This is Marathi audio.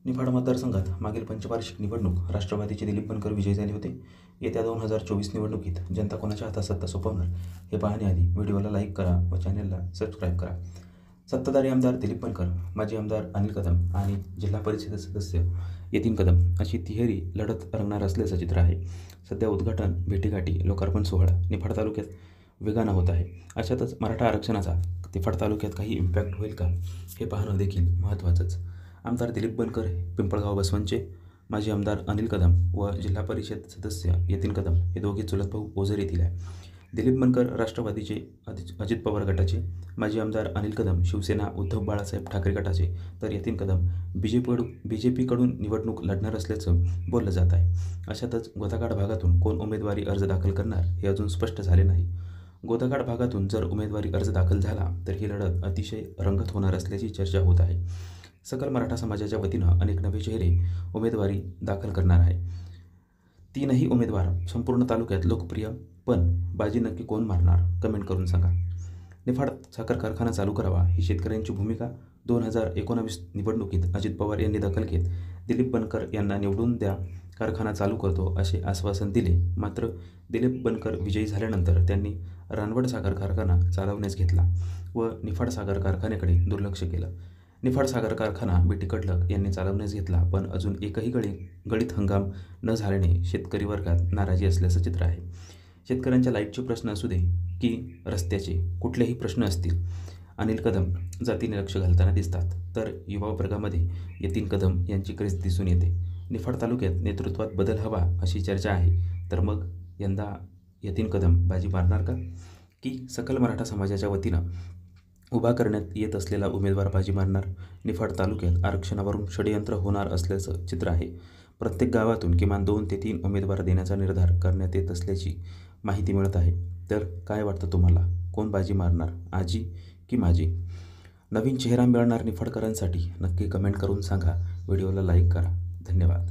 निफाड मतदारसंघात मागील पंचवार्षिक निवडणूक राष्ट्रवादीचे दिलीप बनकर विजयी झाले होते. येत्या 2024 निवडणुकीत जनता कोणाच्या हातात सत्ता सोपवणार हे पाहण्याआधी व्हिडिओला लाईक करा व चॅनलला सबस्क्राईब करा. सत्ताधारी आमदार दिलीप बनकर, माजी आमदार अनिल कदम आणि जिल्हा परिषद सदस्य यतीन कदम अशी तिहेरी लढत रंगणार असल्याचं चित्र आहे. सध्या उद्घाटन, भेटीगाठी, लोकार्पण सोहळा निफाड तालुक्यात वेगानं होत आहे. अशातच मराठा आरक्षणाचा निफाड तालुक्यात काही इम्पॅक्ट होईल का हे पाहणं देखील महत्त्वाचंच. आमदार दिलीप बनकर पिंपळगाव बसवंतचे, माजी आमदार अनिल कदम व जिल्हा परिषद सदस्य यतीन कदम हे दोघे चुलत भाऊ ओझर येथील आहे. दिलीप बनकर राष्ट्रवादीचे, अजित पवार गटाचे, माजी आमदार अनिल कदम शिवसेना उद्धव बाळासाहेब ठाकरे गटाचे, तर यतीन कदम BJPकडून निवडणूक लढणार असल्याचं बोललं जात आहे. अशातच गोदाकाड भागातून कोण उमेदवारी अर्ज दाखल करणार हे अजून स्पष्ट झाले नाही. गोदाकाड भागातून जर उमेदवारी अर्ज दाखल झाला तर ही लढत अतिशय रंगत होणार असल्याची चर्चा होत आहे. सकल मराठा समाजाच्या वतीनं अनेक नवे चेहरे उमेदवारी दाखल करणार आहे. तीनही उमेदवार संपूर्ण तालुक्यात लोकप्रिय, पण बाजी नक्की कोण मारणार कमेंट करून सांगा. निफाड साखर कारखाना चालू करावा ही शेतकऱ्यांची भूमिका 2019 निवडणुकीत अजित पवार यांनी दखल घेत दिलीप बनकर यांना निवडून द्या, कारखाना चालू करतो असे आश्वासन दिले. मात्र दिलीप बनकर विजयी झाल्यानंतर त्यांनी रानवड साखर कारखाना चालवण्यास घेतला व निफाड साखर कारखान्याकडे दुर्लक्ष केलं. निफाड साखर कारखाना BT कडलक यांनी चालवण्यास घेतला, पण अजून एकही गळीत हंगाम न झाल्याने शेतकरी वर्गात नाराजी असल्याचं चित्र आहे. शेतकऱ्यांच्या लाईटचे प्रश्न असू दे की रस्त्याचे कुठलेही प्रश्न असतील, अनिल कदम जातीने लक्ष घालताना दिसतात, तर युवा वर्गामध्ये यतीन कदम यांची क्रेज दिसून येते. निफाड तालुक्यात नेतृत्वात बदल हवा अशी चर्चा आहे. तर मग यंदा यतीन कदम बाजी मारणार का, की सकल मराठा समाजाच्या वतीनं उभा करण्यात येत असलेला उमेदवार बाजी मारणार? निफाड तालुक्यात आरक्षणावरून षडयंत्र होणार असल्याचं चित्र आहे. प्रत्येक गावातून किमान 2 ते 3 उमेदवार देण्याचा निर्धार करण्यात येत असल्याची माहिती मिळत आहे. तर काय वाटतं तुम्हाला, कोण बाजी मारणार, आजी की माजी? नवीन चेहरा मिळणार निफाडकरांसाठी नक्की कमेंट करून सांगा. व्हिडिओला लाईक करा. धन्यवाद.